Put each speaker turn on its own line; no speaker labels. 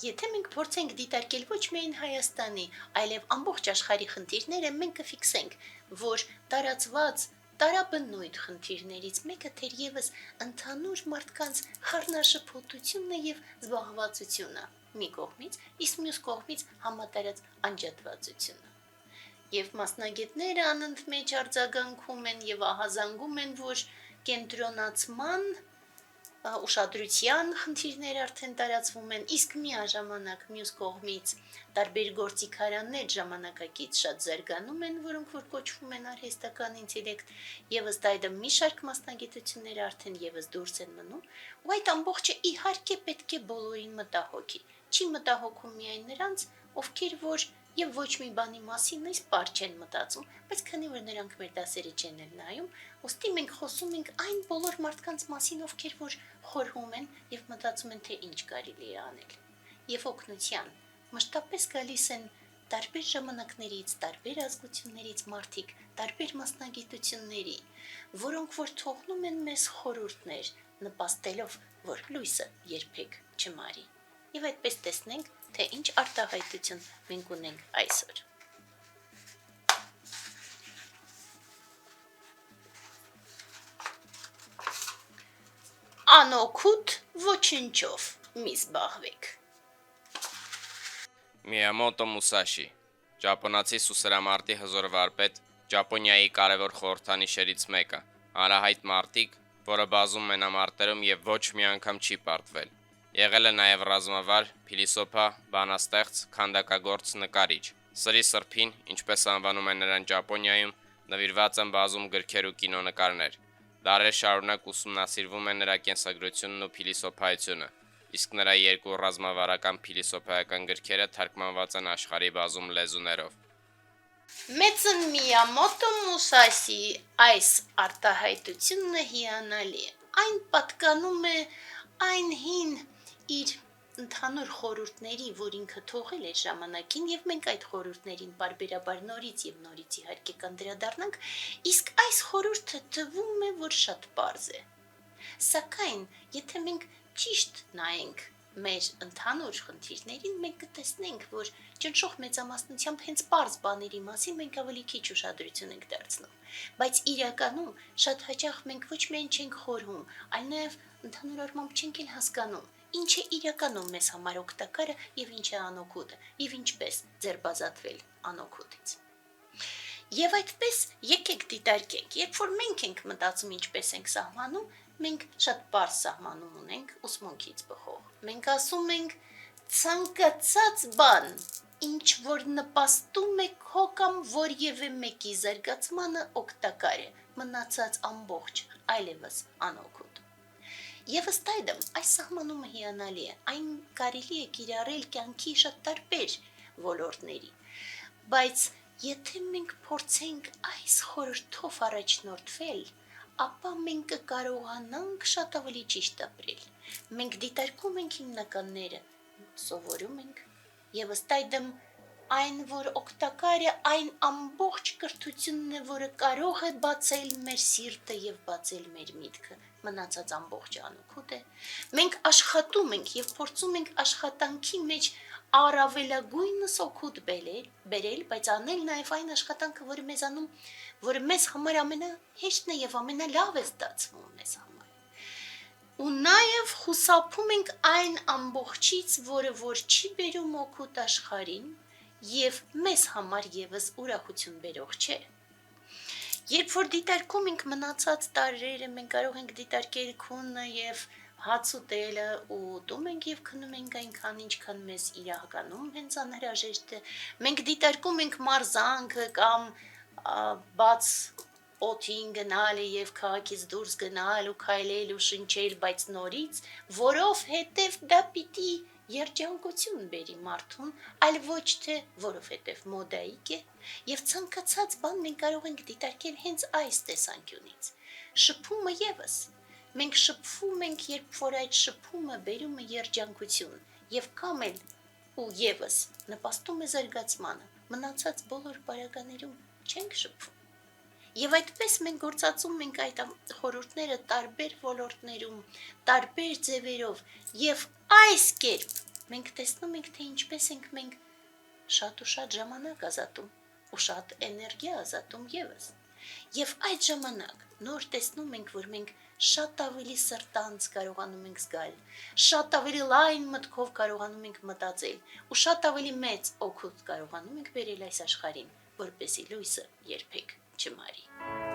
Եթե մենք փորձենք դիտարկել ոչ միայն Հայաստանի, այլև ամբողջ աշխարհի խնդիրները, մենք կֆիքսենք, որ տարածված տարաբնույթ խնդիրներից մեկը թերևս ընդհանուր մարդկանց խառնաշփոթությունն է եւ զբաղվածությունը մի կողմից, իսկ մյուս կողմից համատարած անջատվածությունը։ Եվ մասնագետները անընդմեջ արձագանքում են եւ ահազանգում են, որ կենտրոնացման ուշադրության խնդիրները արդեն տարածվում են, իսկ միաժամանակ մյուս կողմից տարբեր գործիքարաններ ժամանակակից շատ զարգանում են, որոնք որ կոչվում են արհեստական ինտելեկտ, եւ ըստ այդմ մի շարք մասնագիտություններ արդեն եւս դուրս են մնում, ու այդ ամբողջը իհարկե պետք է բոլորին մտահոգի։ Չի մտահոգում միայն նրանց, ովքեր որ եւ ոչ մի բանի մասին այս բար չեն մտածում, բայց քանի որ նրանք մեր դասերը չեն նայում, ուստի մենք խոսում ենք այն բոլոր մարդկանց մասին, ովքեր որ խորհում են եւ մտածում են, թե ինչ կարելի է անել։ Եվ օգնության մշտապես գալիս են տարբեր ժամանակներից, տարբեր ազգություններից մարդիկ, տարբեր մասնագիտությունների, որոնք որ թողնում են մեզ խորհուրդներ, նպաստելով, որ լույսը երբեք չմարի։ Եվ այդպես տեսնենք, թե ինչ արտահայտություն մենք ունենք այսօր։ Անօգուտ ոչնչով մի զբաղվեք։
Միյամոտո Մուսաշի, ճապոնացի սուսերամարտի հզոր վարպետ, Ճապոնիայի կարևոր խորհրդանիշերից մեկը, հանրահայտ մարտիկ, որը բազում մենամարտերում եւ ոչ մի անգամ չի պարտվել։ Եղել է նաեւ ռազմավար, փիլիսոփա, բանաստեղծ, քանդակագործ, նկարիչ։ Սրի սրբին, ինչպես անվանում են նրան Ճապոնիայում, նվիրված են բազում գրքեր ու կինոնկարներ։ Դարեր շարունակ ուսումնասիրվում է նրա կենսագրությունն ու փիլիսոփայությունը, իսկ նրա երկու ռազմավարական փիլիսոփայական գրքերը թարգմանված են աշխարհի բազում լեզուներով։
Մեծն Միյամոտո Մուսաշի այս արտահայտությունը հիանալի է։ Այն պատկանում է այն հին իր ընդհանուր խորհուրդների, որ ինքը թողել էր ժամանակին, եւ մենք այդ խորհուրդներին բարբերաբար նորից եւ նորից իհարկե կանդրադառնանք, իսկ այս խորհուրդը թվում է, որ շատ պարզ է։ Սակայն, եթե մենք ճիշտ նայենք մեր ընդհանուր խնդիրներին, մենք կտեսնենք, որ ճնշող մեծամասնությամբ հենց պարզ բաների մասին մենք ավելի քիչ ուշադրություն ենք դարձնում, բայց իրականում շատ հաճախ մենք ոչ միայն չենք խորհում, այլ նաև ընդհանուր առմամբ չենք էլ հասկանում, ինչ է իրականում մեզ համար օգտակարը եւ ինչ է անօգուտը, եւ ինչպես ձերբազատվել անօգուտից։ Եվ այդպես եկեք դիտարկենք, երբ որ մենք ենք մտածում ինչպես ենք սահմանում, մենք շատ պարզ սահմանում ունենք ուսմունքից բխող։ Մենք ասում ենք ցանկացած բան, ինչ որ նպաստում է քո կամ որևէ մեկի զարգացմանը օգտակար է, մնացած ամբողջ այլևս անօգուտ։ Եվ ըստ այդմ այս սահմանումը հիանալի է, այն կարելի է կիրառել կյանքի շատ տարբեր ոլորտների, բայց եթե մենք փորձենք այս խորհրդով առաջնորդվել, ապա մենք կկարողանանք շատ ավելի ճիշտ ապրել։ Մենք դիտարկում ենք հիմնականները, սովորում ենք, եւ ըստ այդմ այն, որ օգտակար է, այն ամբողջ կրթությունն է, որը կարող է բացել մեր սիրտը եւ բացել մեր միտքը, մնացած ամբողջը անօգուտ է։ Մենք աշխատում ենք եւ փորձում ենք աշխատանքի մեջ առավելագույնս օգուտ բերել, բայց անել նաեւ այն աշխատանքը, որը մեզ համար ամենահեշտն է եւ ամենալավ է ստացվում մեզ համար։ Ու նաեւ խուսափում ենք այն ամբողջից, որը որ չի բերում օգուտ աշխարհին եւ մեզ համար եւս ուրախություն բերող չէ։ Երբ որ դիտարկում ենք մնացած տարրերը, մենք կարող ենք դիտարկել քունը եւ հաց ուտելը ու ուտում ենք եւ քնում ենք այնքան, ինչքան մեզ իրականում հենց անհրաժեշտ է։ Մենք դիտարկում ենք մարզանքը կամ բաց օթին գնալը եւ քաղաքից դուրս գնալ ու քայլել ու շնչել, բայց նորից, որովհետեւ դա պիտի երջանկություն բերի մարդուն, այլ ոչ թե որովհետեւ մոդայիկ է, եւ ցանկացած բան մենք կարող ենք դիտարկել հենց այս տեսանկյունից։ Շփումը եւս մենք շփվում ենք, երբ որ այդ շփումը բերում է երջանկություն եւ կամ էլ ու եւս նպաստում է զարգացմանը, մնացած բոլոր բարականերում չենք շփվում։ Եվ այդպես մենք գործածում ենք այդ խորհուրդները տարբեր ոլորտներում, տարբեր ձևերով եւ այս կերպ Մենք տեսնում ենք, թե ինչպես ենք մենք շատ ու շատ ժամանակ ազատում ու շատ էներգիա ազատում եւս։ Եվ այդ ժամանակ նոր տեսնում ենք, որ մենք շատ ավելի սրտանց կարողանում ենք զգալ, շատ ավելի լայն մտքով կարողանում ենք մտածել ու շատ ավելի մեծ օգուտ կարողանում ենք բերել այս աշխարհին, որպեսզի լույսը երբեք չմարի։